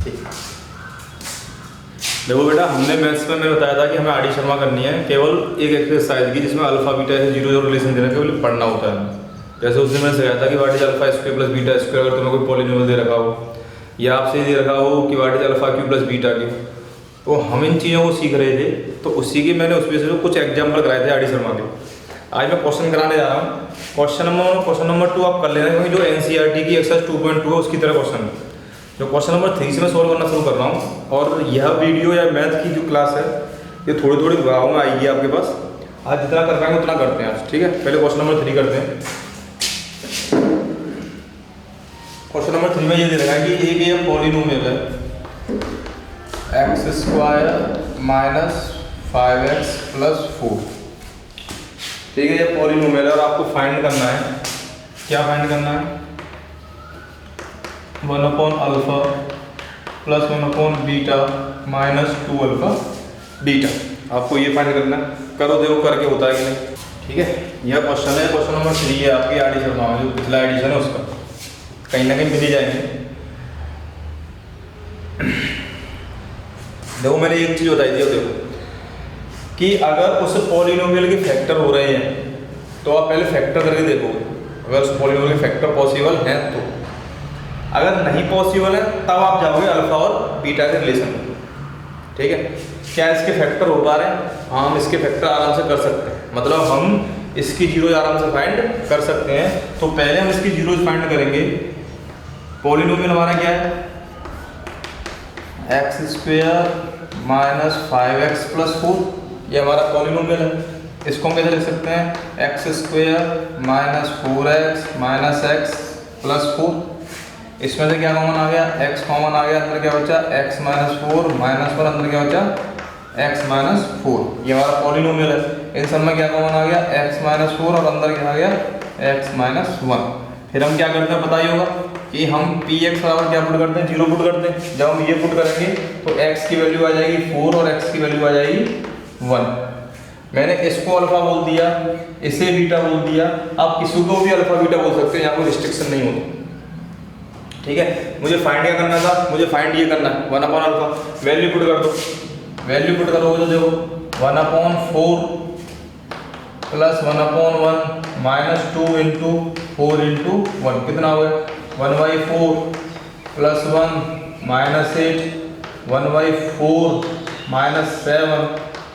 देखो बेटा, हमने मैथ्स में मैंने बताया था कि हमें आर डी शर्मा करनी है केवल एक एक्सरसाइज की, जिसमें अल्फा बीटा से जीरो जीरो रिलेशन देना केवल पढ़ना होता है। जैसे उस दिन मैंने सिखाया था कि what is alpha square plus beta square, अगर तुम्हें कोई पॉलिनोमियल दे रखा हो या आपसे दे रखा हो कि what is alpha Q plus beta Q, तो हम इन चीज़ों को सीख रहे थे। तो उसी की मैंने उसमें से कुछ एग्जाम्पल कराए थे आर डी शर्मा के। आज मैं क्वेश्चन कराने जा रहा हूँ। क्वेश्चन नंबर 2 आप कर लेना, क्योंकि जो एनसीईआरटी की एक्सरसाइज 2.2 है उसकी तरह क्वेश्चन है। जो क्वेश्चन नंबर 3 से मैं सोल्व करना शुरू कर रहा हूँ, और यह वीडियो या मैथ की जो क्लास है ये थोड़ी थोड़ी भागों में आएगी आपके पास। आज जितना कर पाएंगे उतना करते हैं आज, ठीक है। पहले क्वेश्चन नंबर 3 करते हैं। क्वेश्चन नंबर 3 में ये दे रखा है कि एक ये पॉलिनोमियल है x square minus 5x plus 4, ठीक है। ये पॉलिनोमियल है और आपको फाइंड करना है, क्या फाइंड करना है, 1 upon alpha plus 1 upon beta minus 2 alpha beta. आपको ये फाइंड करना है। करो, देखो करके होता है कि नहीं, ठीक है। यह क्वेश्चन है, क्वेश्चन नंबर 3 है आपकी आर डी शर्मा में, जो पिछला एडिशन है उसका कहीं ना कहीं मिल ही जाएंगे। देखो मैंने एक चीज़ बताई थी, देखो कि अगर उस पॉलिनोमियल के फैक्टर हो रहे हैं तो आप पहले फैक्टर करके देखोगे, अगर उस पॉलिनोमियल के फैक्टर पॉसिबल हैं तो। अगर नहीं पॉसिबल है तब आप जाओगे अल्फा और बीटा के रिलेशन में, ठीक है। क्या इसके फैक्टर हो पा रहे हैं? हाँ, हम इसके फैक्टर आराम से कर सकते हैं, मतलब हम इसकी जीरो आराम से फाइंड कर सकते हैं। तो पहले हम इसकी जीरो फाइंड करेंगे। पॉलिनोमियल हमारा क्या है, x square minus 5x plus 4, ये हमारा पॉलिनोमियल है। इसको हम कैसे लिख सकते हैं, x square minus 4x minus x plus 4। इसमें से क्या कॉमन आ गया, x कॉमन आ गया, अंदर क्या बचा x माइनस 4 माइनस 1, अंदर क्या बचा x माइनस 4। ये हमारा पॉलिनोमियल है। इन सब में क्या कॉमन आ गया, x माइनस 4 और अंदर क्या आ गया x माइनस 1। फिर हम क्या करते हैं पता ही होगा कि हम px बराबर क्या पुट करते हैं, 0 पुट करते हैं। जब हम ये पुट करेंगे तो x की वैल्यू आ जाएगी 4 और x की वैल्यू आ जाएगी 1। मैंने इसको अल्फा बोल दिया, इसे बीटा बोल दिया। आप किसी को भी अल्फा बीटा बोल सकते हैं, यहाँ कोई रिस्ट्रिक्शन नहीं होती, ठीक है। मुझे फाइंड क्या करना था, मुझे फाइंड ये करना है 1 अपॉन अल्फा। वैल्यू पुट कर दो, वैल्यू पुट करोगे तो देखो 1 upon 4 plus 1 upon 1 minus 2 into 4 into 1, कितना हो गया 1/4 plus 1 minus 8 1/4 minus 7,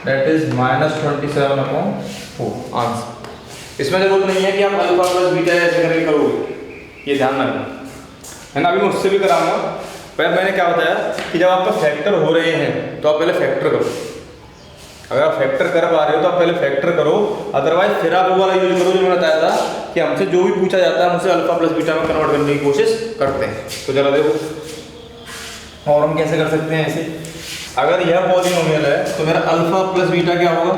that is minus 27 upon 4 answer. इसमें जरूरत नहीं है कि आप अल्फा प्लस बीटा ऐसे करके करोगे, ये ध्यान रखना है ना। अभी मैं उससे भी कराऊंगा, पर मैंने क्या बताया कि जब आपका फैक्टर हो रहे हैं तो आप पहले फैक्टर करो। अगर आप फैक्टर कर पा रहे हो तो आप पहले फैक्टर करो, अदरवाइज फिर आप वो वाला यूज करो जो मैंने बताया था कि हमसे जो भी पूछा जाता है हम उसे अल्फा प्लस बीटा में कन्वर्ट करने की कोशिश करते हैं। तो जरा देखो, और हम कैसे कर सकते हैं ऐसे। अगर यह पॉलिनोमियल है तो मेरा अल्फा प्लस बीटा क्या होगा,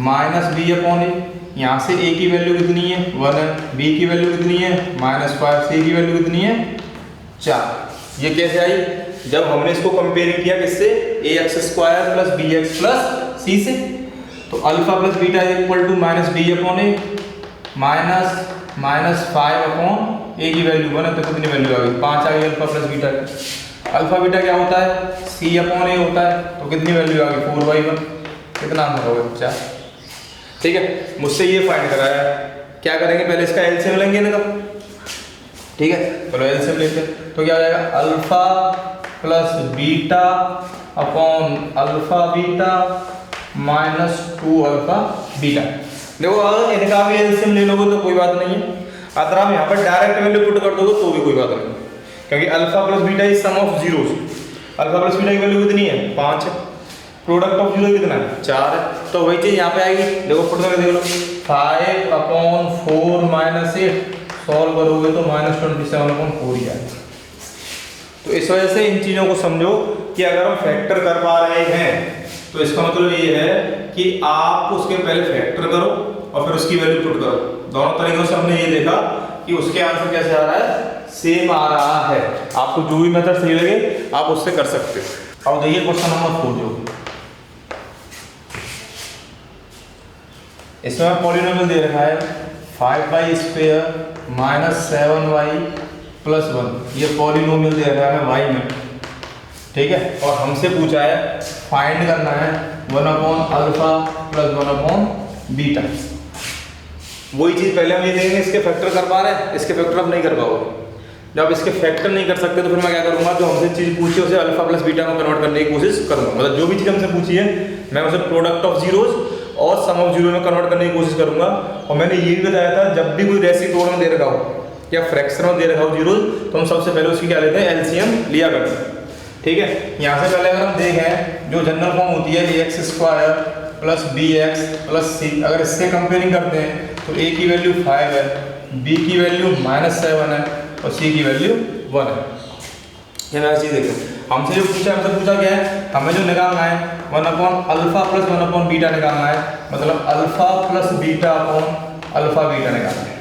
माइनस बी अपॉन ए। यहाँ से a की वैल्यू कितनी है 1 है, b की वैल्यू कितनी है -5, c की वैल्यू कितनी है 4। ये कैसे आई, जब हमने इसको कंपेयरिंग किया किससे, ax square plus bx plus c से। तो alpha plus beta equal to minus B upon A minus 5 upon a की वैल्यू 1 है, तो कितनी वैल्यू आ गई 5 आ गई अल्फा प्लस बीटा की। अल्फा बीटा क्या होता है, c अपॉन a होता है, तो कितनी वैल्यू आ गई 4/1, कितना आंसर होगा 4, ठीक है। मुझसे ये फाइंड कराया है, क्या करेंगे पहले इसका एलसीएम लेंगे ना, ठीक है। चलो एलसीएम लेते हैं, तो क्या हो जाएगा alpha plus beta upon alpha beta minus 2 alpha beta. देखो अगर इनका भी एलसीएम ले लोगे तो कोई बात नहीं है, अगर आप यहाँ पर डायरेक्ट वैल्यू पुट कर दोगे तो भी कोई बात नहीं, क्योंकि alpha plus beta is sum of zeros. Alpha plus beta की वैल्यू कितनी है 5 है, प्रोडक्ट ऑफ जीरो कितना है 4 है, तो वही चीज यहाँ पे आएगी। देखो पुट करके देख लो, 5 अपॉन 4 माइनस 8 सॉल्व करोगे तो माइनस 27 अपॉन 4 ही आएगा। तो इस वजह से इन चीज़ों को समझो कि अगर हम फैक्टर कर पा रहे हैं तो इसका मतलब ये है कि आप उसके पहले फैक्टर करो और फिर उसकी वैल्यू पुट करो। दोनों तरीकों से हमने ये देखा कि उसके आंसर कैसे आ रहा है, सेम आ रहा है। आपको जो भी मेथड सही लगे आप उससे कर सकते हो। अब देखिए क्वेश्चन नंबर 4 जो इसमें पॉलिनोमियल दे रखा है 5y square minus 7y plus 1। ये पॉलिनोमियल दे रखा है y में, ठीक है। और हमसे पूछा है फाइंड करना है 1/अल्फा प्लस 1/बीटा। वही चीज़ पहले हम ये देखेंगे, इसके फैक्टर कर पा रहे हैं, इसके फैक्टर अब नहीं कर पाओगे। जब इसके फैक्टर नहीं कर सकते तो फिर मैं क्या करूँगा, जो हमसे चीज़ पूछी है उसे अल्फा प्लस बीटा में कन्वर्ट करने की कोशिश करूँगा। मतलब जो भी चीज़ हमसे पूछी है मैं उसे प्रोडक्ट ऑफ जीरोज और सम ऑफ जीरो में कन्वर्ट करने की कोशिश करूँगा। और मैंने ये भी बताया था जब भी कोई रेसिप्रोकल में दे रखा हो या फ्रैक्शन में दे रखा हो जीरोज, तो हम सबसे पहले उसकी क्या लेते हैं, एलसीएम लिया करते हैं। ठीक है, यहाँ से पहले अगर हम देखें जो जनरल फॉर्म होती है ax² plus bx plus c, अगर इससे कंपेयरिंग करते हैं तो a की वैल्यू 5 है, b की वैल्यू -7 है और c की वैल्यू 1 है। ये मैं चीज़ देखें, हमसे जो पूछा क्या है, हमें जो निकालना है 1/अल्फा प्लस 1/बीटा निकालना है। मतलब alpha plus beta upon alpha beta निकालना है।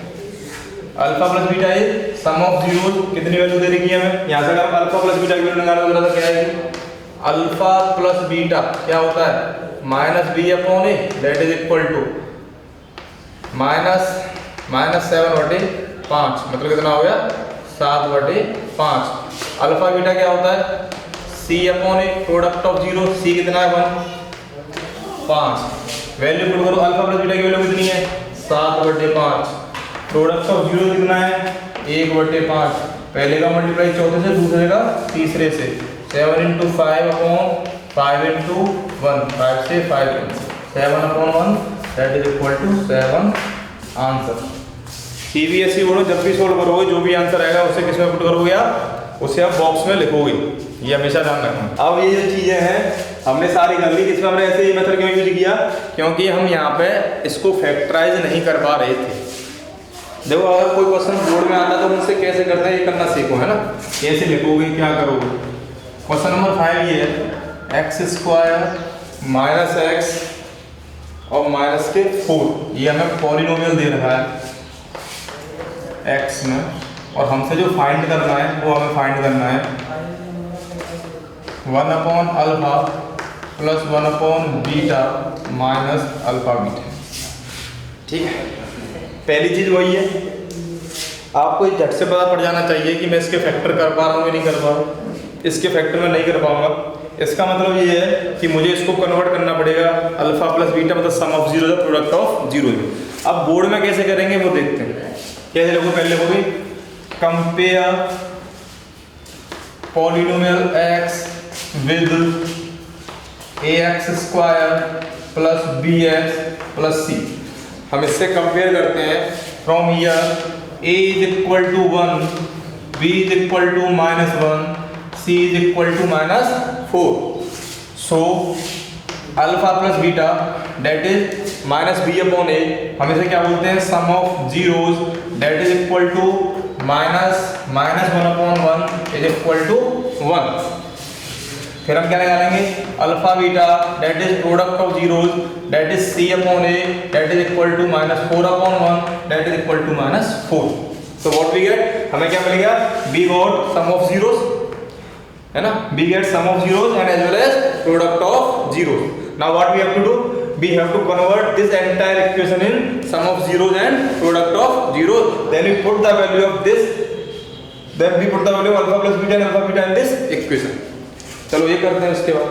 अल्फा प्लस बीटा है सम ऑफ जीरोज, कितनी वैल्यू दे रखी है हमें, यहाँ से अगर हम अल्फा प्लस बीटा की वैल्यू निकालना तो क्या है, अल्फा प्लस बीटा क्या होता है, -b/a that is equal to -7/5, मतलब कितना हो गया 7/5। अल्फा बीटा क्या होता है, c/a product of zero, c कितना है 1 5, वैल्यू पुट करो, अल्फा प्लस बीटा की वैल्यू कितनी है 7/5, प्रोडक्ट ऑफ जीरो कितना है 1/5, पहले का मल्टीप्लाई चौथे से, दूसरे का तीसरे से, 7 × 5/5 × 1, 5 से 5 7/1 that is equal to 7 answer. CBSE बोलो जब भी सोल्व करोगे जो भी आंसर आएगा उसे किस में पुट करोगे आप, उसे आप बॉक्स में लिखोगे, ये हमेशा ध्यान रखना। अब ये जो चीज़ें हैं हमने सारी कर ली, इसमें हमने ऐसे ही मेथड क्यों यूज किया, क्योंकि हम यहाँ पे इसको फैक्टराइज नहीं कर पा रहे थे। देखो अगर कोई क्वेश्चन बोर्ड में आता तो मुझसे कैसे करते हैं ये करना सीखो, है ना, कैसे लिखोगे क्या करोगे। क्वेश्चन नंबर 5 ये है x² माइनस x और -4, ये हमें पॉलिनोमियल दे रखा है x में, और हमसे जो फाइंड करना है वो हमें फाइंड करना है 1/अल्फा प्लस 1/बीटा माइनस अल्फा बीटा। ठीक है, पहली चीज़ वही है, आपको झट से पता पड़ जाना चाहिए कि मैं इसके फैक्टर कर पा रहा हूँ या नहीं कर पा रहा हूँ। इसके फैक्टर में नहीं कर पाऊंगा, इसका मतलब ये है कि मुझे इसको कन्वर्ट करना पड़ेगा अल्फा प्लस बीटा, मतलब sum of zero product of zero. अब बोर्ड में कैसे करेंगे वो देखते हैं। कैसे लिखो, पहले लिखोगे compare polynomial x with ax² plus bx plus c। हम इससे कंपेयर करते हैं from here a is equal to 1, b is equal to -1, c is equal to -4। So alpha plus beta that is -b/a, हम इसे क्या बोलते हैं, sum of zeros that is equal to -1/1 is equal to 1। फिर हम क्या निकालेंगे, alpha beta that is product of zeros that is c/a that is equal to -4/1 that is equal to -4। So what we get, हमें क्या मिलेगा, we got sum of zeros, है ना, we get sum of zeros and as well as product of zeros. Now what we have to do, we have to convert this entire equation in sum of zeros and product of zeros, then we put the value of this, then we put the value of alpha plus beta and alpha beta in this equation। चलो ये करते हैं, उसके बाद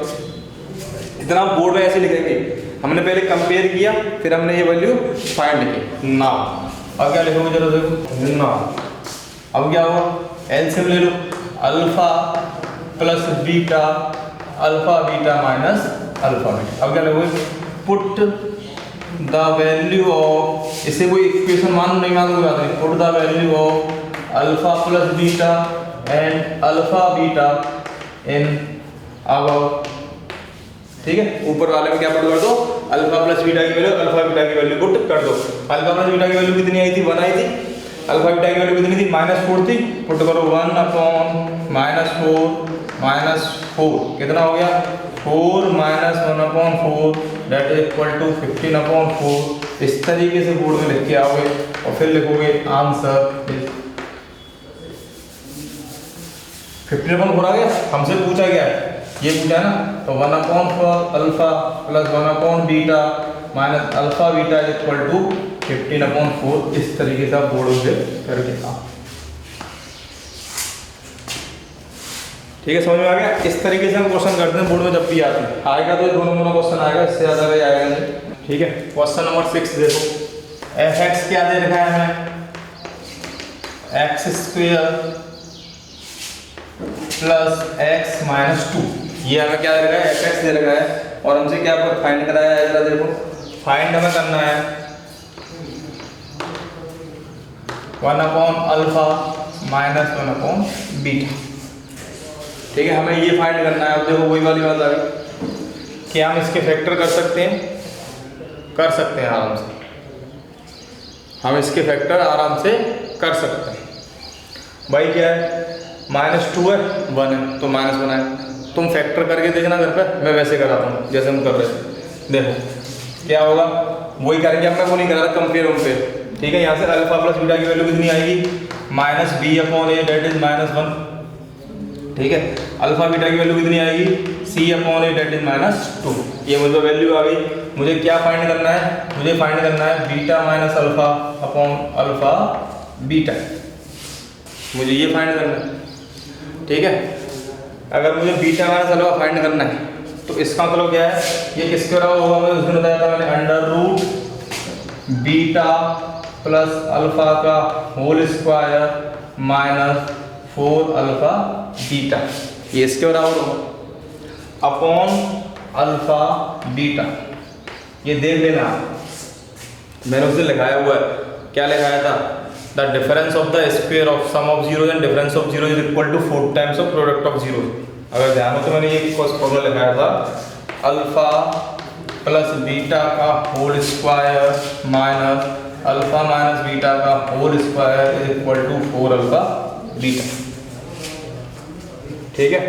इतना board में ऐसे लिखेंगे, हमने पहले कंपेयर किया फिर हमने ये वैल्यू फाइंड की। नाउ अब क्या लिखोगे, जरा देखो नाउ अब क्या होगा, एलसीएम ले लो, alpha plus beta alpha beta minus alpha beta. अब क्या लिखोगे, पुट द वैल्यू ऑफ, इसे कोई इक्वेशन मान नहीं मान कोई बात नहीं, put the value of alpha plus beta and alpha beta in above. ठीक है, ऊपर वाले में क्या पुट कर दो, अल्फा प्लस बीटा की वैल्यू अल्फा बीटा की वैल्यू पुट कर दो। अल्फा प्लस बीटा की वैल्यू कितनी आई थी, 1 आई थी, अल्फा बीटा की वैल्यू कितनी थी, -4 थी, पुट करो 1/-4 -4 कितना हो गया, 4 - 1/4 दैट इज इक्वल टू 15/4। इस तरीके से बोर्ड में लिख के आओगे और फिर लिखोगे आंसर इज 15/4 आ गया। हमसे पूछा गया है, ये पूछा है ना, तो 1/4 अल्फा प्लस 1/बीटा minus alpha beta is equal to 15/4। इस तरीके से आप बोर्ड से करके आओ। ठीक है, समझ में आ गया। इस तरीके से हम क्वेश्चन करते हैं बोर्ड में जब भी आते हैं, आएगा तो दोनों क्वेश्चन आएगा, इससे ज़्यादा भी आएगा नहीं। ठीक है, क्वेश्चन नंबर 6 देखो, एफ एक्स क्या दे रखा है हमें, x square plus x minus 2, ये हमें क्या दे रखा है, एफ एक्स दे रखा है, और हमसे क्या फाइंड कराया है, जरा देखो, फाइंड हमें करना है 1/अल्फा माइनस 1/बीटा। ठीक है, हमें ये फाइंड करना है। अब देखो वही वाली बात आ गई, क्या हम इसके फैक्टर कर सकते हैं, कर सकते हैं आराम से, हम इसके फैक्टर आराम से कर सकते हैं। भाई क्या है, -2 है, 1 है, तो -1 है। तुम फैक्टर करके देखना घर पे, मैं वैसे कराता हूँ जैसे हम कर रहे थे। देखो क्या होगा, वही करेंगे, अब मैं वो नहीं करा रहा, कंपेयर। ठीक है, यहाँ से अल्फा प्लस बीटा की वैल्यू कितनी आएगी, -b/a डेट इज -1। ठीक है, अल्फा बीटा की वैल्यू कितनी आएगी, c/a डेट इज -2। ये मुझे वैल्यू आ गई। मुझे क्या फाइंड करना है, मुझे फाइंड करना है beta minus alpha upon alpha beta, मुझे ये फाइंड करना है। ठीक है, अगर मुझे बीटा माइनस अल्फा फाइंड करना है तो इसका मतलब क्या है, ये किसके बराबर होगा, मुझे उसने बताया था मैंने, under root beta plus alpha का whole square minus 4 alpha beta, ये इसके बराबर होगा अपॉन अल्फा बीटा। ये देख लेना, मैंने उसे लिखाया हुआ है, क्या लिखाया था, the difference of the square of sum of zeros and difference of zeros is equal to 4 times of product of zeros. अगर ध्यान हो तो मैंने ये फॉर्मूला लिखाया था, अल्फा प्लस बीटा का whole square minus alpha minus beta का whole square is equal to 4 alpha beta. ठीक है,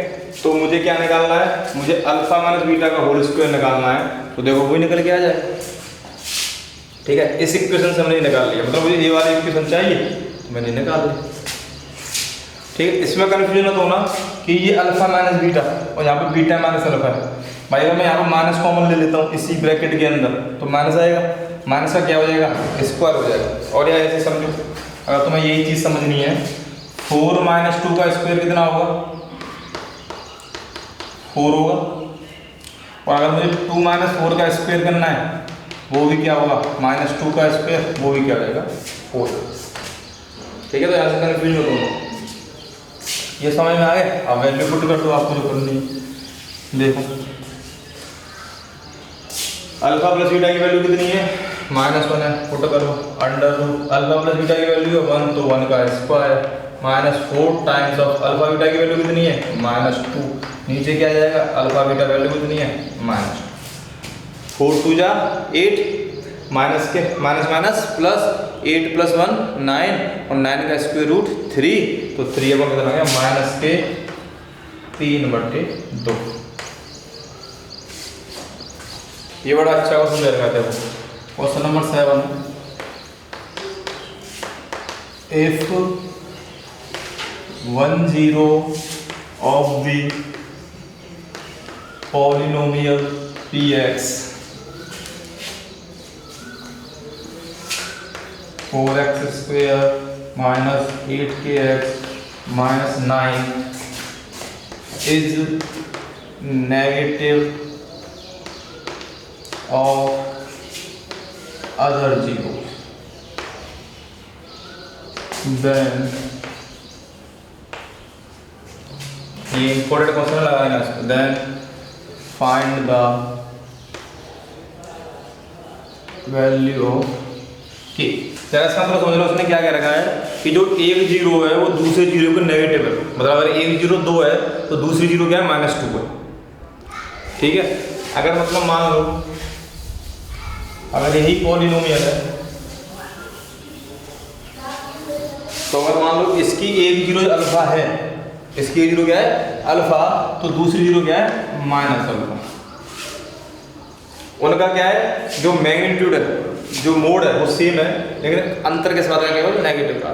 तो मुझे क्या निकालना है, मुझे अल्फा माइनस बीटा का होल स्क्वायर निकालना है, तो देखो वही निकल के आ जाए। ठीक है, इस इक्वेशन से हमने निकाल लिया, मतलब मुझे ये वाली इक्वेशन चाहिए तो मैंने निकाल लिया। ठीक है, इसमें कन्फ्यूजन मत होना कि ये अल्फा माइनस बीटा और यहाँ पे बीटा माइनस अल्फा है। भाई अगर मैं यहाँ पर माइनस कॉमन ले लेता हूँ इसी ब्रैकेट के अंदर, तो माइनस आएगा, माइनस का क्या हो जाएगा, स्क्वायर हो जाएगा। और या ऐसे समझो, अगर तुम्हें यही चीज़ समझनी है, 4 - 2 का स्क्वायर कितना होगा, 4 होगा। और अगर मुझे 2 - 4 का स्क्वायर करना है, वो भी क्या होगा, -2 का स्क्वायर, वो भी क्या हो जाएगा, 4। ठीक है, तो यहाँ से कन्फ्यूज मत होगा, ये समझ में आ गया। अब वैल्यू पुट कर दो, आपको जो करनी है। देखो अल्फा प्लस बीटा की वैल्यू कितनी है, -1 है, पुट करो, under root alpha plus beta की वैल्यू है 1, तो 1 का square minus 4 times of alpha beta की वैल्यू कितनी है, -2। नीचे क्या जाएगा, अल्फा बीटा वैल्यू कितनी है, -4 2 जा 8, माइनस के माइनस माइनस प्लस 8 + 1 9, और 9 का स्क्वायर रूट 3, तो 3 अब कितना आ गया, -3/2। ये बड़ा अच्छा क्वेश्चन दे रखा था। Question number 7, if 1 0 of the polynomial px 4x² minus 8kx minus 9 is negative of other zeros, then ये इंपॉर्टेंट क्वेश्चन लगाना है, then find the value of k। जरा इसका मतलब समझ लो, उसने क्या कह रखा है कि जो एक जीरो है वो दूसरे जीरो के नेगेटिव है, मतलब अगर एक जीरो 2 है तो दूसरी जीरो क्या है, -2 है। ठीक है, अगर मतलब मान लो अगर यही पॉलिनोमियल है, तो अगर मान लो इसकी एक जीरो अल्फा है, इसकी एक जीरो क्या है, अल्फा, तो दूसरी जीरो क्या है, -अल्फा। उनका क्या है, जो मैग्नीट्यूड है, जो मोड है वो सेम है, लेकिन अंतर के साथ में केवल नेगेटिव का।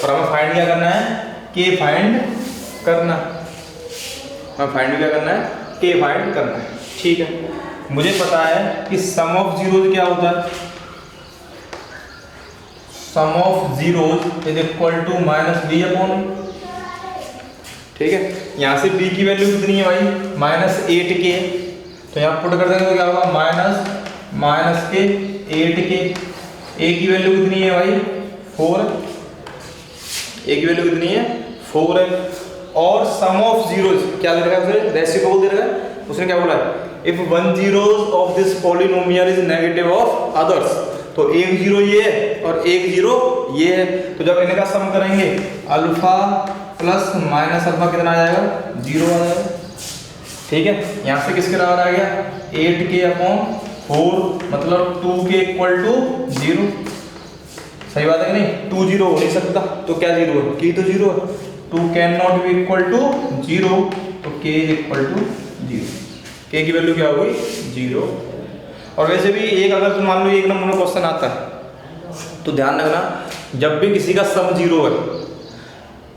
और हमें फाइंड क्या करना है, के फाइंड करना, हमें फाइंड क्या करना है, के फाइंड करना है। ठीक है, मुझे पता है कि सम ऑफ जीरोज क्या होता है, sum of zeros is equal to -b/। ठीक है। यहाँ से b की वैल्यू कितनी है भाई, -8k, तो यहाँ पुट कर देंगे तो क्या होगा, माइनस के 8k। a की वैल्यू कितनी है भाई, 4, a की वैल्यू कितनी है, 4 है। और सम ऑफ जीरोज क्या दे रखा है उसने, रेसिप्रोकल दे रखा है। उसने क्या बोला है, if one zeros of this polynomial is negative of others, तो एक जीरो ये है और एक जीरो ये है, तो जब इनका सम करेंगे अल्फा प्लस माइनस अल्फा कितना आ जाएगा, 0 आ जाएगा। ठीक है, यहाँ से किसके बराबर आ गया, 8k/4, मतलब 2k = 0। सही बात है कि नहीं, 2 0 हो नहीं सकता, तो क्या 0 है, k तो 0 है, 2 can not be equal to 0, तो k = 0। k की वैल्यू क्या होगी, 0। और वैसे भी एक, अगर तुम मान लो एक नंबर में क्वेश्चन आता है तो ध्यान रखना, जब भी किसी का सम 0 है,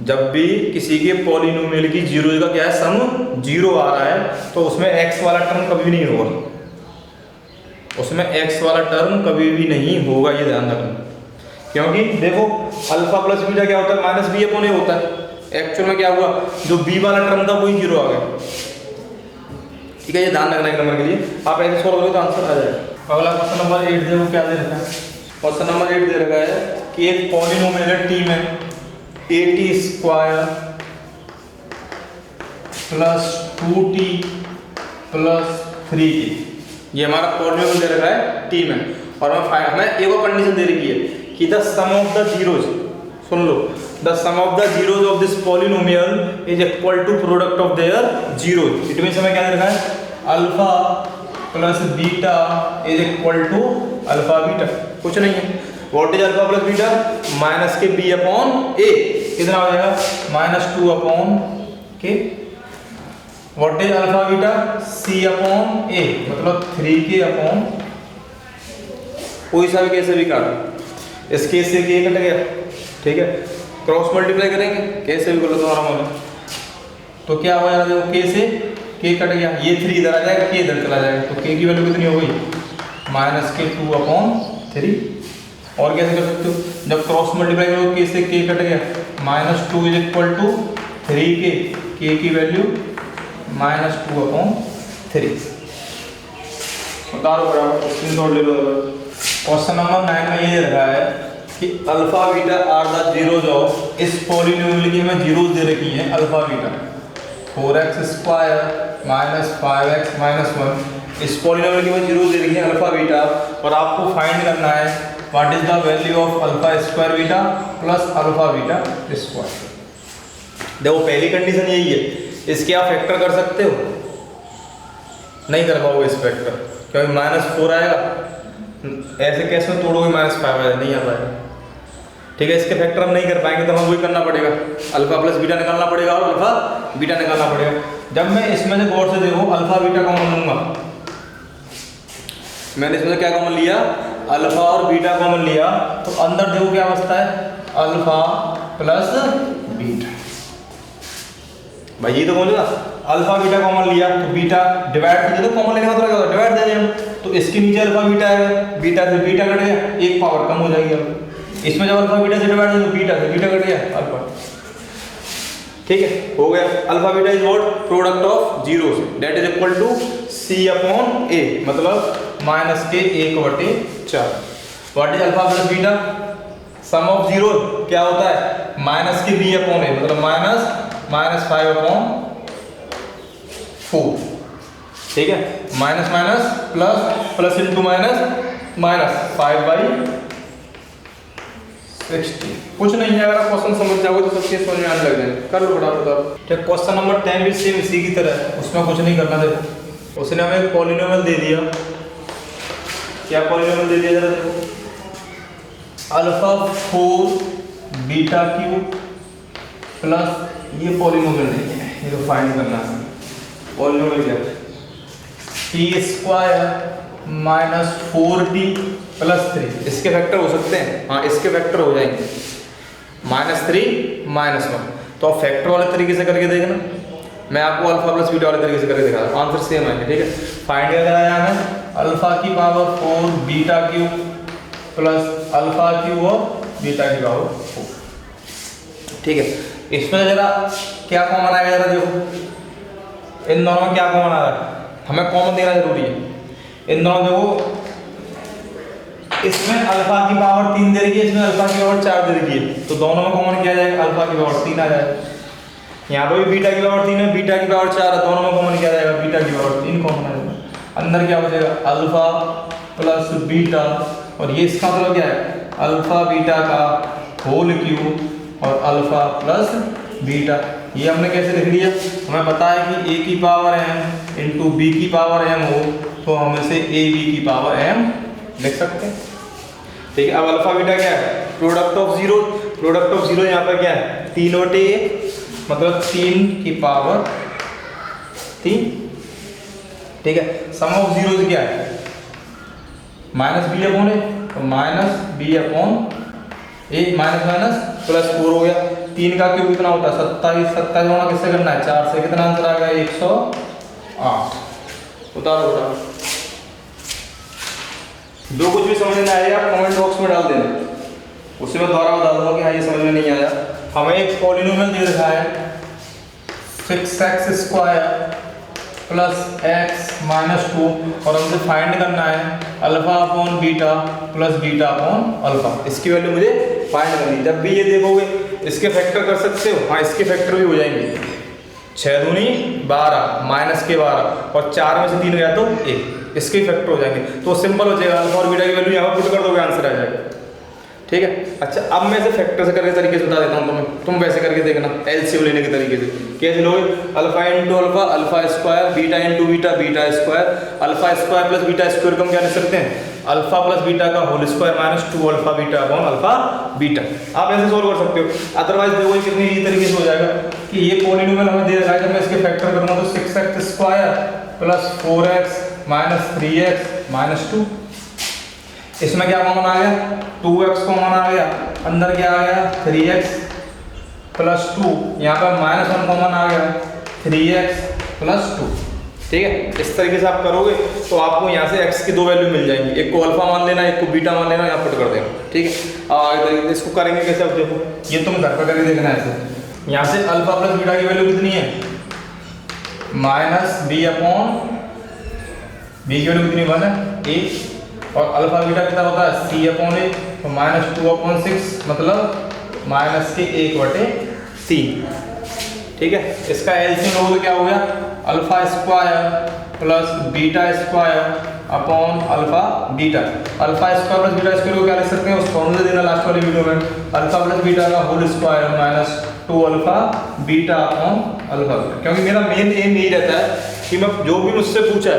जब भी किसी के पॉलिनोमियल की 0 का क्या है, सम 0 आ रहा है, तो उसमें x वाला टर्म कभी नहीं होगा, उसमें x वाला टर्म कभी भी नहीं होगा, ये ध्यान रखना। क्योंकि देखो अल्फा प्लस बीटा क्या होता है, -b/a होता है। एक्चुअल में क्या हुआ, जो b वाला टर्म था वही 0 आ गया। ठीक है, ये ध्यान रखना एक नंबर के लिए, आप ऐसे सोल्व करोगे तो आंसर आ जाएगा। अगला क्वेश्चन नंबर 8 देखो क्या दे रखा है। क्वेश्चन नंबर 8 दे रखा है कि एक पॉलिनोमियल है t में at² plus 2t plus 3t, ये हमारा पॉलिनोमियल दे रखा है t में, और हमें एक और कंडीशन दे रखी है कि the sum of the zeros, सुन लो, the sum of the zeros of this polynomial is equal to product of their zeros. It means हमें क्या दे रखा है, alpha plus beta is equal to alpha beta, कुछ नहीं है। What is alpha plus beta, minus के b/a, कितना हो जाएगा, -2/k। What is alpha beta, c/a, मतलब 3k/, कोई सा भी कैसे भी काट, इस केस से k कट गया, ठीक है, क्रॉस मल्टीप्लाई करेंगे, कैसे भी बोलो तुम्हारा मन, तो क्या हो जाएगा, देखो k से k कट गया, ये 3 इधर आ जाएगा, k इधर चला जाएगा, तो k की वैल्यू कितनी हो गई, -2/3। और कैसे कर सकते हो, जब क्रॉस मल्टीप्लाई करो k से k कट गया, -2 = 3k, k की वैल्यू -2/3। उतारो बराबर, स्क्रीनशॉट ले लो। क्वेश्चन नंबर 9 में ये रखा है कि alpha beta are the zeros of, इस पॉलिनोमियल की हमें जीरोज दे रखी हैं, अल्फा बीटा 4x² - 5x - 1, इस पॉलिनोमियल की हमें जीरोज दे रखी हैं अल्फा बीटा, और आपको फाइंड करना है what is the value of अल्फा² beta plus alpha beta square. देखो पहली कंडीशन यही है, इसके आप फैक्टर कर सकते हो, नहीं कर पाओगे इस फैक्टर, क्योंकि -4 आएगा, ऐसे केस में तोड़ोगे -5 आएगा, नहीं आ पाएगा। ठीक है, इसके फैक्टर हम नहीं कर पाएंगे, तो हमें वही करना पड़ेगा, अल्फा प्लस बीटा निकालना पड़ेगा और अल्फा बीटा निकालना पड़ेगा। जब मैं इसमें से गौर से देखो अल्फा बीटा कॉमन लूंगा, मैंने इसमें से क्या कॉमन लिया, अल्फा और बीटा कॉमन लिया, तो अंदर देखो क्या बचता है, अल्फा प्लस बीटा। भाई ये तो बोलो ना, अल्फा बीटा कॉमन लिया तो बीटा डिवाइड कर दे, तो कॉमन लेने का मतलब क्या होता है, डिवाइड दे दें, तो इसके नीचे अल्फा बीटा है, बीटा से बीटा कट गया, एक पावर कम हो जाएगी। अब इसमें जब अल्फा बीटा से डिवाइड है तो बीटा से बीटा कट गया, अल्फा। ठीक है, हो गया। Alpha beta is what, product of zeros, that is equal to c/a, मतलब -k/1/4। What is alpha plus beta, sum of zero क्या होता है, -b/a, मतलब -5/4। ठीक है, minus minus plus, plus into minus, -5/60। कुछ नहीं है, अगर आप क्वेश्चन समझ जाओगे तो सब चीज समझ में आने लग जाएगा, कर लो फटाफट। ठीक, क्वेश्चन नंबर 10 भी सेम इसी की तरह है, उसमें कुछ नहीं करना। देखो उसने हमें एक पॉलिनोमियल दे दिया, क्या पॉलिनोमियल दे दिया, जरा देखो, α4 β³ प्लस ये पॉलिनोमियल नहीं है, ये तो फाइंड करना है। पॉलिनोमियल क्या है, t² - 4t + 3, इसके फैक्टर हो सकते हैं, हाँ इसके फैक्टर हो जाएंगे, -3 - 1। तो आप फैक्टर वाले तरीके से करके देखना, मैं आपको अल्फा प्लस बीटा वाले तरीके से करके दिखा रहा हूँ, आंसर सेम आएंगे। ठीक है, फाइंड क्या कराया हमें, α⁴ β³ प्लस α³ और β⁴। ठीक है, इसमें जरा क्या कॉमन आएगा जरा देखो, इन दोनों में क्या कॉमन आ रहा है, हमें कॉमन देना जरूरी है। इन दोनों देखो, इसमें अल्फा की पावर 3 दे रही है, इसमें अल्फा की पावर 4 दे रही है, तो दोनों में कॉमन किया जाएगा, अल्फा की पावर 3 आ जाएगा। यहाँ पर भी बीटा की पावर 3 है, बीटा की पावर 4 है, दोनों में कॉमन किया जाएगा, बीटा की पावर 3 कॉमन आएगा। अंदर क्या बचेगा, अल्फा प्लस बीटा, और ये इसका मतलब क्या है, अल्फा बीटा का होल क्यूब और अल्फा प्लस बीटा। ये हमने कैसे लिख लिया, हमें पता है कि a की पावर m इंटू बी की पावर m हो, तो हम इसे a b की पावर m लिख सकते हैं। ठीक है, अब अल्फा बीटा क्या है, product of zero, product of zero यहाँ पर क्या है 3/a, मतलब 3 की पावर 3। ठीक है, सम ऑफ जीरोज क्या है, माइनस बी अपॉन ए, तो minus B upon A, minus minus plus 4 हो गया। 3 का क्यूब कितना होता है 27, 27 होना किससे करना है 4 से, कितना आंसर आ गया 108। उतारो उतारो, जो कुछ भी समझ में आएगा कमेंट बॉक्स में डाल देना, उससे मैं दोबारा बता दूंगा कि हाँ ये समझ में नहीं आया। हमें एक पॉलिनोमियल दे रखा है 6x square plus x minus 2, और हमसे फाइंड करना है alpha upon beta plus beta upon alpha. इसकी वैल्यू मुझे फाइंड करनी है। जब भी ये देखोगे इसके फैक्टर कर सकते हो, हाँ इसके फैक्टर भी हो जाएंगे, 6 दूनी 12 माइनस के 12, और 4 में से 3 गया तो 1, इसके फैक्टर हो जाएंगे। तो सिंपल हो जाएगा, अल्फा और बीटा की वैल्यू यहाँ पर पुट कर दोगे आंसर आ जाएगा। ठीक है, अच्छा अब मैं इसे फैक्टर से करके तरीके से बता देता हूँ तुम्हें, तुम वैसे करके देखना एलसीएम लेने के तरीके से। कैसे लोगे, alpha into alpha, alpha square, beta into beta, beta square, alpha square plus beta square को हम क्या लिख सकते हैं, अल्फा प्लस बीटा का whole square minus 2 alpha beta upon alpha beta. आप ऐसे सोल्व कर सकते हो। अदरवाइज देखो कितनी इजी तरीके से हो जाएगा कि ये पॉलिनोमियल हमें दे रखा है, जब मैं इसके फैक्टर करूँगा तो 6x square plus 4x minus 3x minus 2, इसमें क्या कॉमन आ गया 2x कॉमन आ गया, अंदर क्या आ गया 3x प्लस 2, यहाँ पर माइनस 1 कॉमन आ गया 3x प्लस 2। ठीक है, इस तरीके से आप करोगे तो आपको यहाँ से x की 2 वैल्यू मिल जाएंगी, एक को अल्फा मान लेना, एक को बीटा मान लेना, यहाँ पुट कर देना। ठीक है, इसको करेंगे कैसे, अब देखो ये तुम घर पर करके देखना है। ऐसे यहाँ से अल्फा प्लस बीटा की वैल्यू कितनी है, माइनस बी अपॉन बी की वैल्यू कितनी 1 है 1, और अल्फा बीटा कितना होता है c अपॉन ए, तो माइनस 2 अपॉन 6 मतलब माइनस के 1/3। ठीक है, इसका एलसीएम लोगे तो क्या हो गया, alpha square plus beta square upon alpha beta. Alpha square plus beta square को क्या लिख सकते हैं, उस फॉर्मूले देना लास्ट वाली वीडियो में, अल्फा प्लस बीटा का whole square minus 2 alpha beta upon alpha beta. क्योंकि मेरा मेन एम यही रहता है कि मैं जो भी मुझसे पूछा है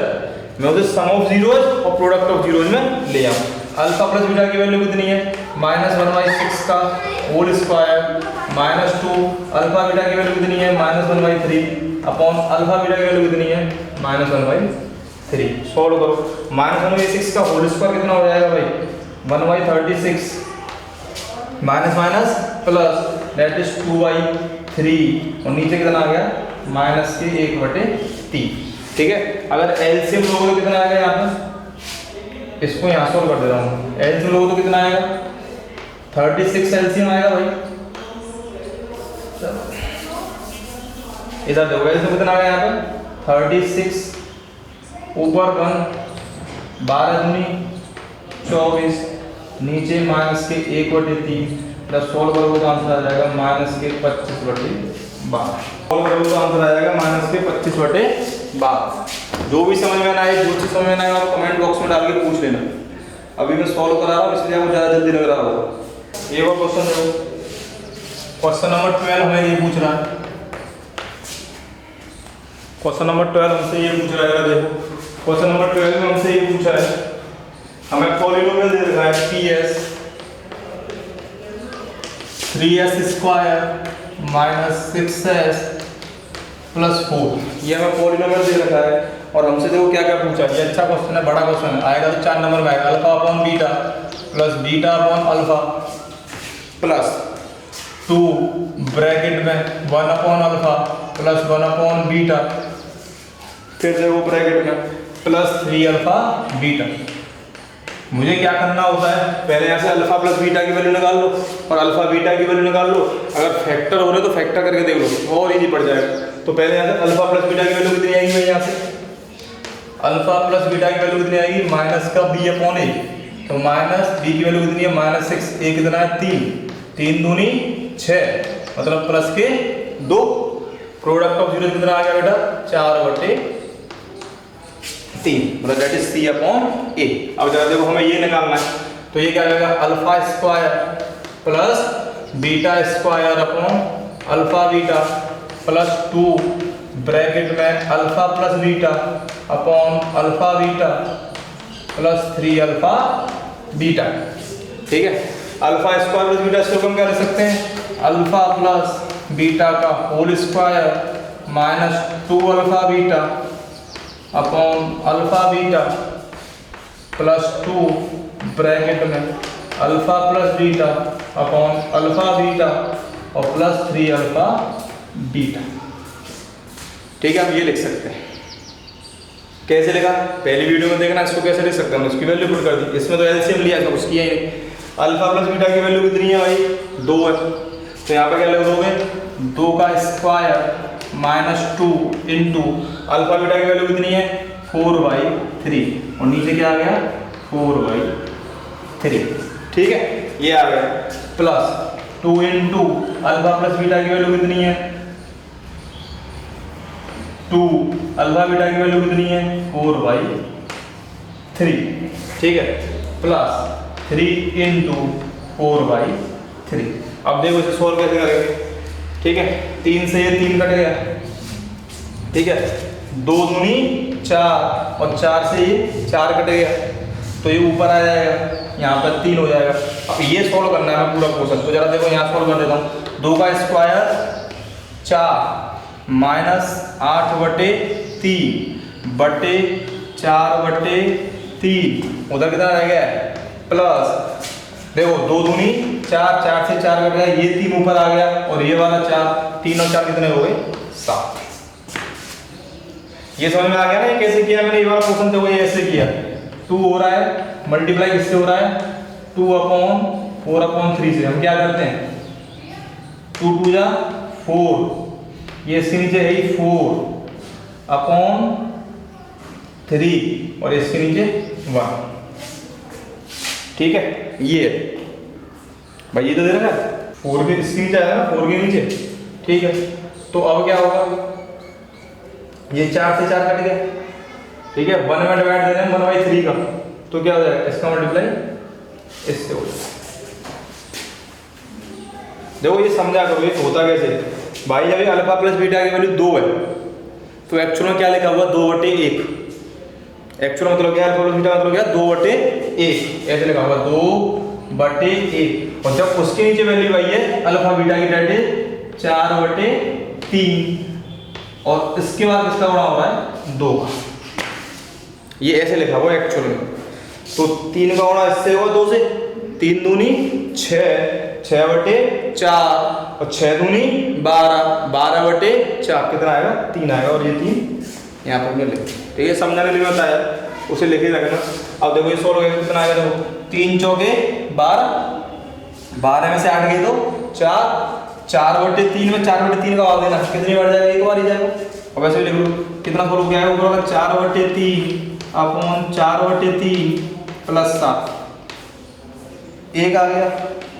मैं उसे सम ऑफ जीरोज और प्रोडक्ट ऑफ जीरोज में ले आऊँ। अल्फा प्लस बीटा की वैल्यू कितनी है, माइनस 1/6 का whole square minus 2, alpha beta की वैल्यू कितनी है माइनस 1/3 अपॉन अल्फा बीटा की वैल्यू कितनी है माइनस 1/3। सॉल्व करो, माइनस 1/6 का होल स्क्वायर कितना हो जाएगा भाई 1/36 minus minus plus that is 2/3, और नीचे कितना आ गया माइनस के 1/3। ठीक है, अगर एलसीएम लोगे तो कितना आएगा, यहाँ पर इसको यहाँ सॉल्व कर दे रहा हूँ, एलसीएम लोगे तो कितना आएगा 36 एलसीएम आएगा भाई। इधर देखो एलसीएम कितना आएगा यहाँ पर 36, ऊपर 1 12 दूनी 24, नीचे माइनस के 1/3, जब सॉल्व करोगे तो आंसर आ जाएगा माइनस के 25/12। सॉल्व करोगे तो आंसर आ जाएगा माइनस के 25/12। जो भी समझ में ना आए, जो चीज समझ में ना आए आप कमेंट बॉक्स में डाल के पूछ लेना। अभी मैं सॉल्व करा रहा हूँ इसलिए आपको ज़्यादा जल्दी लग रहा होगा। ये वो क्वेश्चन है, क्वेश्चन नंबर 12 हमें ये पूछ रहा है, क्वेश्चन नंबर 12 हमसे ये पूछ रहा है। देखो क्वेश्चन नंबर 12 में हमसे ये पूछा है, हमें पॉलिनोमियल दे रखा है PS 3s square minus 6s plus 4, ये हमें पॉलिनोमियल दे रखा है। और हमसे देखो क्या क्या पूछा है, ये अच्छा क्वेश्चन है, बड़ा क्वेश्चन है, आएगा तो 4 नंबर में आएगा। Alpha upon beta plus beta upon alpha plus 2 bracket में 1 upon alpha plus 1 upon beta, फिर देखो ब्रैकेट में प्लस 3 अल्फा बीटा मुझे क्या करना होता है, पहले यहाँ से अल्फा प्लस बीटा की वैल्यू निकाल लो और अल्फा बीटा की वैल्यू निकाल लो। अगर फैक्टर हो रहे तो फैक्टर करके देख लो, और इजी पड़ जाएगा। तो पहले यहाँ से अल्फा प्लस बीटा की वैल्यू कितनी आएगी भाई, यहाँ से अल्फा प्लस बीटा की वैल्यू कितनी आएगी, माइनस का बी अपॉन ए। तो माइनस बी की वैल्यू कितनी है, -6, ए कितना है 3, 3 दूनी 6, मतलब प्लस के 2। प्रोडक्ट ऑफ जीरो कितना आ गया बेटा, 4/3, मतलब दैट इज सी अपॉन ए। अब जरा देखो हमें ये निकालना है, तो ये क्या आएगा, alpha square plus beta square upon alpha beta plus 2 bracket में alpha plus beta upon alpha beta plus 3 alpha beta. ठीक है, अल्फा स्क्वायर प्लस बीटा इसको हम क्या लिख सकते हैं, अल्फा प्लस बीटा का whole square minus 2 alpha beta upon alpha beta plus 2 bracket में alpha plus beta upon alpha beta और प्लस 3 अल्फा बीटा। ठीक है, अब ये लिख सकते हैं। कैसे लिखा, पहली वीडियो में देखना इसको कैसे लिख सकते हैं, उसकी वैल्यू पुट कर दी। इसमें तो एलसीएम लिया था, उसकी है अल्फा प्लस बीटा की वैल्यू कितनी है भाई, 2 है। तो यहाँ पे क्या लिख दोगे, 2 का स्क्वायर -2 इंटू अल्फा बीटा की वैल्यू कितनी है 4/3 और नीचे क्या आ गया 4/3। ठीक है, ये आ गया plus 2 into alpha plus beta की वैल्यू कितनी है 2, अल्फा बीटा की वैल्यू कितनी है 4/3। ठीक है, प्लस 3 इंटू 4/3। अब देखो इसे सोल्व कैसे करेंगे। ठीक है, 3 से ये 3 कट गया। ठीक है, 2 दूनी 4 और 4 से ये 4 कट गया, तो ये ऊपर आ जाएगा, यहाँ पर 3 हो जाएगा। अब ये सोल्व करना है पूरा क्वेश्चन, तो जरा देखो यहाँ सोल्व कर देता हूँ। 2 का स्क्वायर 4 माइनस 8/3 बटे 4/3 उधर कितना रह गया प्लस, देखो 2 दूनी 4, 4 से 4 कट गया, ये 3 ऊपर आ गया और ये वाला 4, 3 और 4 कितने हो गए 7। ये समझ में आ गया ना, ये कैसे किया मैंने, ये वाला क्वेश्चन देखो ये ऐसे किया। 2 हो रहा है मल्टीप्लाई किससे हो रहा है 2/4/3 से। हम क्या करते हैं 2 2 जा 4, ये इसके नीचे है 4/3 और इसके नीचे 1। ठीक है, ये भाई ये तो दे रहा है 4 के इसके नीचे आया ना, 4 के नीचे। ठीक है, तो अब क्या होगा, ये 4 से 4 कट गया। ठीक है, 1 में डिवाइड दे रहे हैं 1/3 का, तो क्या हो जाएगा इसका मल्टीप्लाई इससे हो जाएगा। देखो ये समझा करो ये होता कैसे भाई, जब अल्फा प्लस बीटा की वैल्यू 2 है तो एक्चुअल में क्या लिखा हुआ 2/1। एक्चुअल मतलब क्या, अल्फा प्लस बीटा मतलब क्या 2/1, ऐसे लिखा हुआ 2/1। और जब उसके नीचे वैल्यू आई है अल्फा बीटा की डेट है 4/3 और इसके बाद किसका गुणा हो रहा है 2 का, ये ऐसे लिखा हुआ एक्चुअल में। तो 3 का गुणा इससे होगा 2 से, 3 दूनी 6, 6/4 और 6 दूनी 12, 12/4 कितना आएगा 3 आएगा, और ये 3 यहाँ पर मैं लिख। ठीक है, समझाने के लिए बताया, उसे लिखे रखना। अब देखो ये सोल्व करके कितना आएगा, देखो 3 चौके 12, 12 में से 8 गए तो 4, 4/3 में 4/3 का भाग देना, कितनी बार जाएगा, एक बार ही जाएगा। और वैसे लिख लो कितना सोल्व किया है ऊपर 4/3 अपॉन 4/3 प्लस 7, 1 आ गया,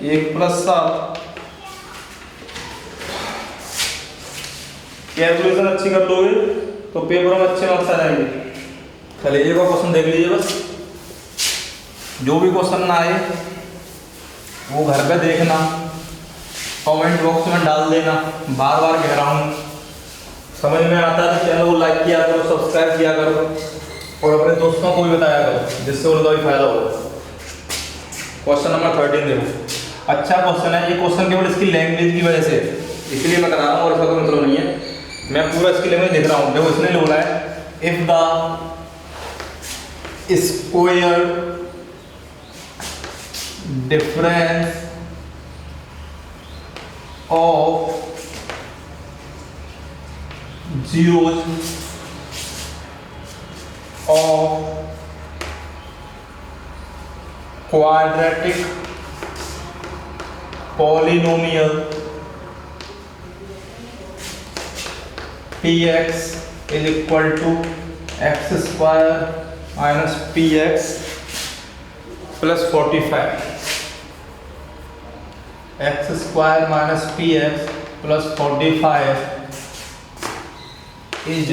1 प्लस 7। कैलकुलेशन अच्छी कर लोगे तो पेपर में अच्छे मार्क्स आ जाएंगे। चलिए एक और क्वेश्चन देख लीजिए, बस जो भी क्वेश्चन ना आए वो घर पे देखना, कमेंट बॉक्स में डाल देना। बार बार कह रहा हूँ, समझ में आता है तो चैनल को लाइक किया करो, सब्सक्राइब किया करो और अपने दोस्तों को भी बताया करो, जिससे उनका भी फायदा हो। क्वेश्चन नंबर 13 देखो, अच्छा क्वेश्चन है ये। क्वेश्चन केवल इसकी लैंग्वेज की वजह से इसलिए मैं करा रहा हूँ, और इसका कोई मतलब नहीं है, मैं पूरा इसकी लैंग्वेज लिख रहा हूँ। देखो इसने बोला है if the square difference of zeros of quadratic polynomial px is equal to x square minus px plus 45. x square minus px plus 45 is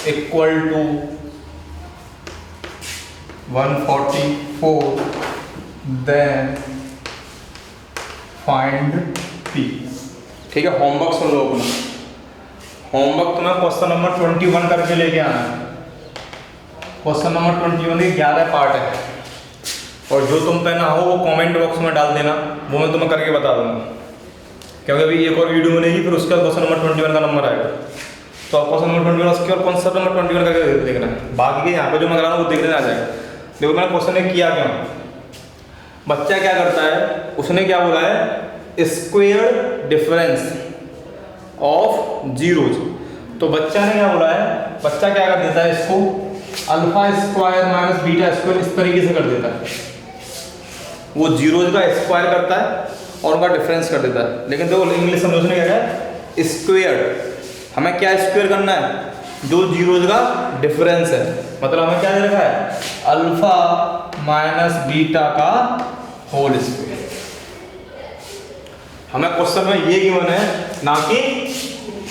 equal to 144. Then find p. ठीक है, होमवर्क सुन लो अपना। होमवर्क तुम्हें question number 21 करके लेके आना है। Question number 21 के 11 part है, और जो तुम पे ना हो वो कमेंट बॉक्स में डाल देना, वो मैं तुम्हें करके बता दूंगा। क्योंकि अभी एक और वीडियो बनेगी, फिर उसका क्वेश्चन नंबर 21 का नंबर आएगा, तो आप क्वेश्चन नंबर 21 उसके और कॉन्सेप्ट नंबर 21 करके देखना है। बाकी के यहाँ पे जो मैं करा रहा हूँ वो देखने आ जाएगा। देखो मैंने क्वेश्चन ने किया क्या, बच्चा क्या करता है, उसने क्या बोला है, स्क्वायर डिफरेंस ऑफ जीरोज। तो बच्चा ने क्या बोला है, बच्चा क्या कर देता है, इसको alpha square minus beta square इस तरीके से कर देता है। वो जीरोज का स्क्वायर करता है और उनका डिफरेंस कर देता है। लेकिन देखो इंग्लिश में उसने क्या कहा, स्क्वायर। हमें क्या स्क्वायर करना है, जो जीरोज का डिफरेंस है। मतलब हमें क्या दे रखा है, अल्फा माइनस बीटा का होल स्क्वायर। हमें क्वेश्चन में ये गिवन है, ना कि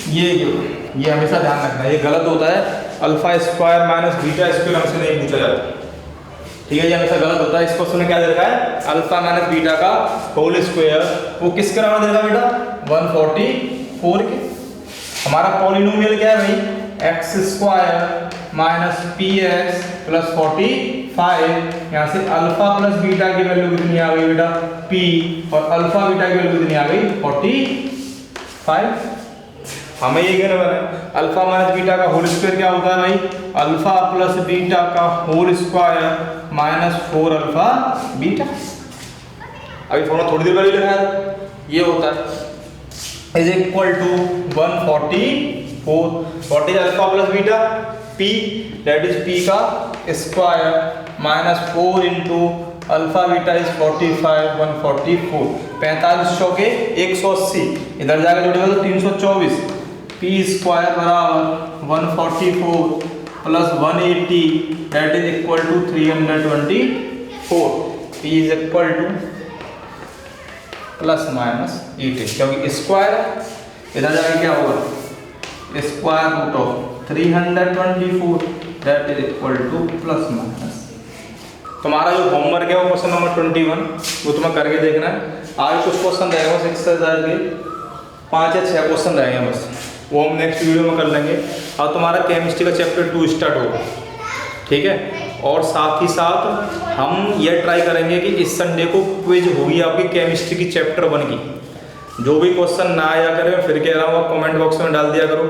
ये गिवन। ये हमेशा ध्यान रखना, ये गलत होता है। Alpha square minus beta square हमसे नहीं पूछा जाता, ठीक है, ये हमेशा गलत होता है। इस क्वेश्चन में क्या दे रखा है, अल्फा माइनस बीटा का होल स्क्वायर। वो किसके नाम दे रखा बेटा, 144 के। हमारा पॉलिनोमियल क्या है भाई, x square minus P x plus 45। यहाँ से अल्फा प्लस बीटा की वैल्यू कितनी आ गई बेटा, पी, और अल्फा बीटा की वैल्यू कितनी आ गई, 45। हमें ये कहना है, अल्फा माइनस बीटा का होल स्क्वायर क्या होता है भाई, अल्फा प्लस बीटा का whole square minus 4 alpha beta. अभी फॉर्मूला थोड़ी देर पहले लिखा है, ये होता है is equal to 144। What is alpha plus beta, P, that is P का square minus 4 into alpha beta is 45, 144। 45 चौके 180, इधर जाकर जोड़ेगा तो 324। पी स्क्वायर बराबर 144 plus 180, that is equal to 324। P is equal to plus minus 80, क्योंकि square इधर जाके क्या होगा, square root of 324, that is equal to plus minus. तुम्हारा जो होमवर्क है वो क्वेश्चन नंबर 21, वो तुम्हें करके देखना है। आज कुछ क्वेश्चन रहेगा बस एक्सरसाइज के 5 या 6 क्वेश्चन रहेंगे बस, वो हम नेक्स्ट वीडियो में कर लेंगे। और तुम्हारा केमिस्ट्री का चैप्टर 2 स्टार्ट होगा, ठीक है। और साथ ही साथ हम यह ट्राई करेंगे कि इस संडे को क्विज होगी आपकी केमिस्ट्री की चैप्टर 1 की। जो भी क्वेश्चन ना आया करे, फिर कह रहा हूँ आप कमेंट बॉक्स में डाल दिया करो।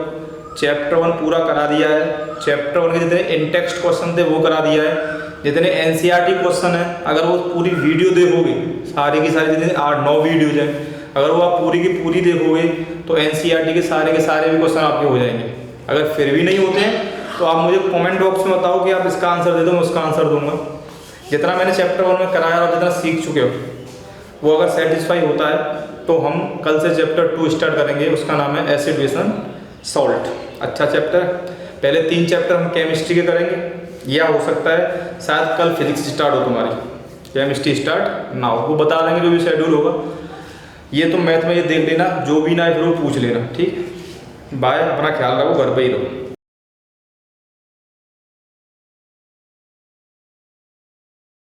चैप्टर 1 पूरा करा दिया है, चैप्टर 1 के जितने इन टेक्स्ट क्वेश्चन थे वो करा दिया है। जितने एनसीईआरटी क्वेश्चन है, अगर वो पूरी वीडियो देखोगे, सारी की सारी जितने 8-9 वीडियोज हैं, अगर वो आप पूरी की पूरी देखोगे तो एनसीईआरटी के सारे भी क्वेश्चन आपके हो जाएंगे। अगर फिर भी नहीं होते हैं तो आप मुझे कमेंट बॉक्स में बताओ कि आप इसका आंसर दे दो, मैं उसका आंसर दूंगा। जितना मैंने चैप्टर 1 में कराया और जितना सीख चुके हो, वो अगर सेटिस्फाई होता है तो हम कल से चैप्टर 2 स्टार्ट करेंगे। उसका नाम है एसिड बेसन सॉल्ट। अच्छा चैप्टर, पहले 3 चैप्टर हम केमिस्ट्री के करेंगे, या हो सकता है शायद कल फिजिक्स स्टार्ट हो, तुम्हारी केमिस्ट्री स्टार्ट ना हो, वो बता देंगे जो भी शेड्यूल होगा। ये तुम मैथ में ये देख लेना, जो भी ना है फिर वो पूछ लेना, ठीक। बाय, अपना ख्याल रखो, घर पे ही रहो।